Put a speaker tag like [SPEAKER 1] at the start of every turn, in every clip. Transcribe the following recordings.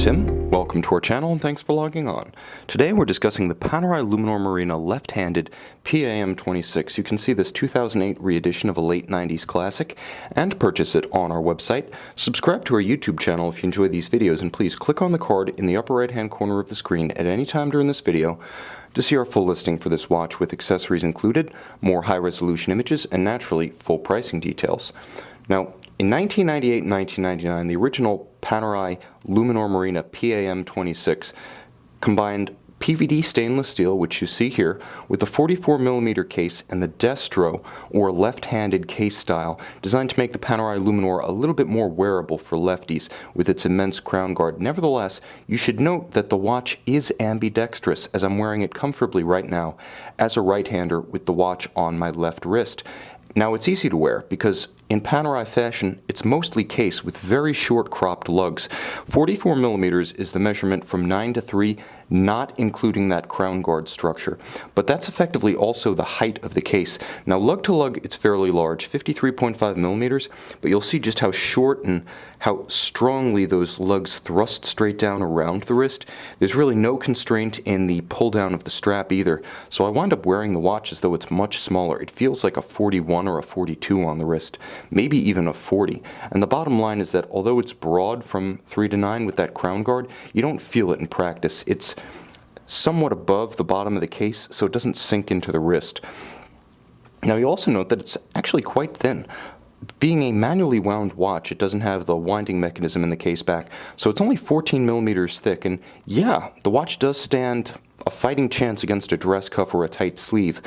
[SPEAKER 1] Tim, welcome to our channel and thanks for logging on. Today we're discussing the Panerai Luminor Marina left-handed PAM 26. You can see this 2008 re-edition of a late 90s classic and purchase it on our website. Subscribe to our YouTube channel if you enjoy these videos, and please click on the card in the upper right hand corner of the screen at any time during this video to see our full listing for this watch with accessories included, more high-resolution images, and naturally full pricing details. Now, in 1998 and 1999, the original Panerai Luminor Marina PAM 26 combined PVD stainless steel, which you see here, with the 44mm case and the Destro, or left-handed case style, designed to make the Panerai Luminor a little bit more wearable for lefties with its immense crown guard. Nevertheless, you should note that the watch is ambidextrous, as I'm wearing it comfortably right now as a right-hander with the watch on my left wrist. Now, it's easy to wear because in Panerai fashion, it's mostly case with very short cropped lugs. 44mm is the measurement from 9 to 3, not including that crown guard structure. But that's effectively also the height of the case. Now, lug to lug, it's fairly large, 53.5mm, but you'll see just how short and how strongly those lugs thrust straight down around the wrist. There's really no constraint in the pull down of the strap either, so I wind up wearing the watch as though it's much smaller. It feels like a 41 or a 42 on the wrist, maybe even a 40. And the bottom line is that although it's broad from 3 to 9 with that crown guard, you don't feel it in practice. It's somewhat above the bottom of the case, so it doesn't sink into the wrist. Now, you also note that it's actually quite thin. Being a manually wound watch, it doesn't have the winding mechanism in the case back, so it's only 14mm thick, and yeah, the watch does stand a fighting chance against a dress cuff or a tight sleeve,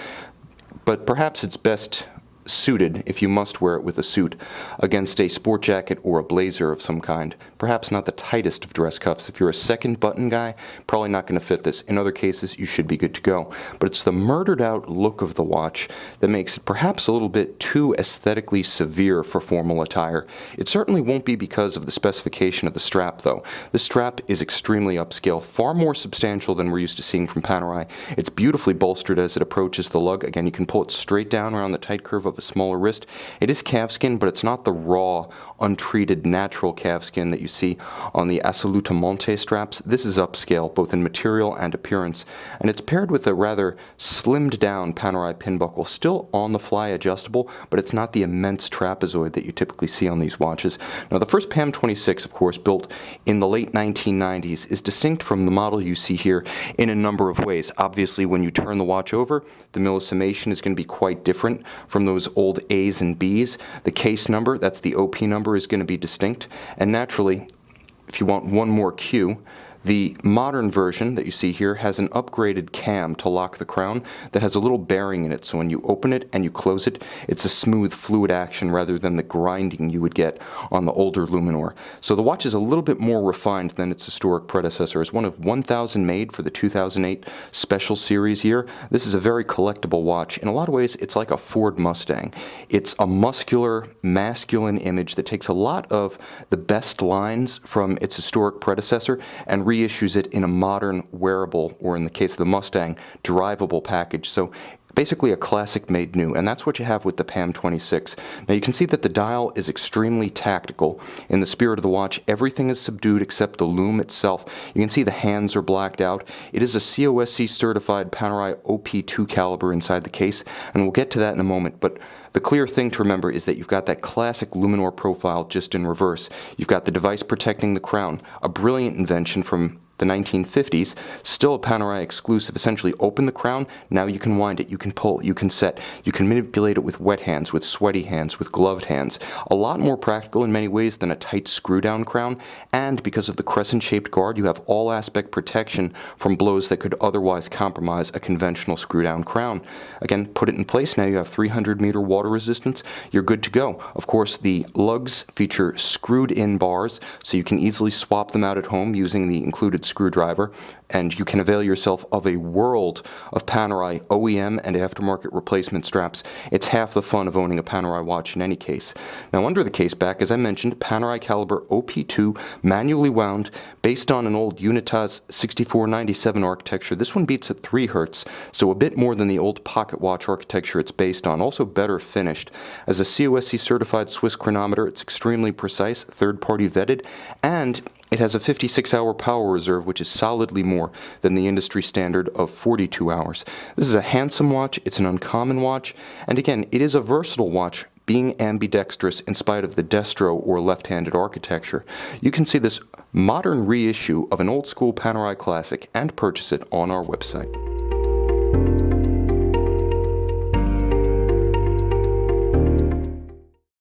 [SPEAKER 1] but perhaps it's best suited, if you must wear it with a suit, against a sport jacket or a blazer of some kind. Perhaps not the tightest of dress cuffs. If you're a second button guy, probably not going to fit this. In other cases, you should be good to go. But it's the murdered out look of the watch that makes it perhaps a little bit too aesthetically severe for formal attire. It certainly won't be because of the specification of the strap, though. This strap is extremely upscale, far more substantial than we're used to seeing from Panerai. It's beautifully bolstered as it approaches the lug. Again, you can pull it straight down around the tight curve of a smaller wrist. It is calfskin, but it's not the raw, untreated, natural calfskin that you see on the Assolutamente straps. This is upscale, both in material and appearance, and it's paired with a rather slimmed down Panerai pin buckle, still on the fly adjustable, but it's not the immense trapezoid that you typically see on these watches. Now, the first PAM 26, of course, built in the late 1990s, is distinct from the model you see here in a number of ways. Obviously, when you turn the watch over, the millissummation is going to be quite different from those old A's and B's. The case number, that's the OP number, is going to be distinct. And naturally, if you want one more cue, the modern version that you see here has an upgraded cam to lock the crown that has a little bearing in it, so when you open it and you close it, it's a smooth, fluid action rather than the grinding you would get on the older Luminor. So the watch is a little bit more refined than its historic predecessor. As one of 1,000 made for the 2008 Special Series year, this is a very collectible watch. In a lot of ways, it's like a Ford Mustang. It's a muscular, masculine image that takes a lot of the best lines from its historic predecessor and reissues it in a modern wearable, or in the case of the Mustang, derivable package. So basically a classic made new, and that's what you have with the PAM 26. Now, you can see that the dial is extremely tactical. In the spirit of the watch, everything is subdued except the lume itself. You can see the hands are blacked out. It is a COSC certified Panerai OP2 caliber inside the case, and we'll get to that in a moment, but the clear thing to remember is that you've got that classic Luminor profile just in reverse. You've got the device protecting the crown, a brilliant invention from the 1950s, still a Panerai exclusive. Essentially, open the crown, now you can wind it, you can pull, you can set, you can manipulate it with wet hands, with sweaty hands, with gloved hands. A lot more practical in many ways than a tight screw-down crown, and because of the crescent-shaped guard, you have all-aspect protection from blows that could otherwise compromise a conventional screw-down crown. Again, put it in place, now you have 300-meter water resistance, you're good to go. Of course, the lugs feature screwed-in bars, so you can easily swap them out at home using the included screwdriver, and you can avail yourself of a world of Panerai OEM and aftermarket replacement straps. It's half the fun of owning a Panerai watch in any case. Now, under the case back, as I mentioned, Panerai caliber OP2, manually wound, based on an old Unitas 6497 architecture. This one beats at 3 Hz, so a bit more than the old pocket watch architecture it's based on, also better finished. As a COSC certified Swiss chronometer, it's extremely precise, third-party vetted, and It has a 56-hour power reserve, which is solidly more than the industry standard of 42 hours. This is a handsome watch, it's an uncommon watch, and again, it is a versatile watch, being ambidextrous in spite of the Destro or left-handed architecture. You can see this modern reissue of an old-school Panerai classic and purchase it on our website.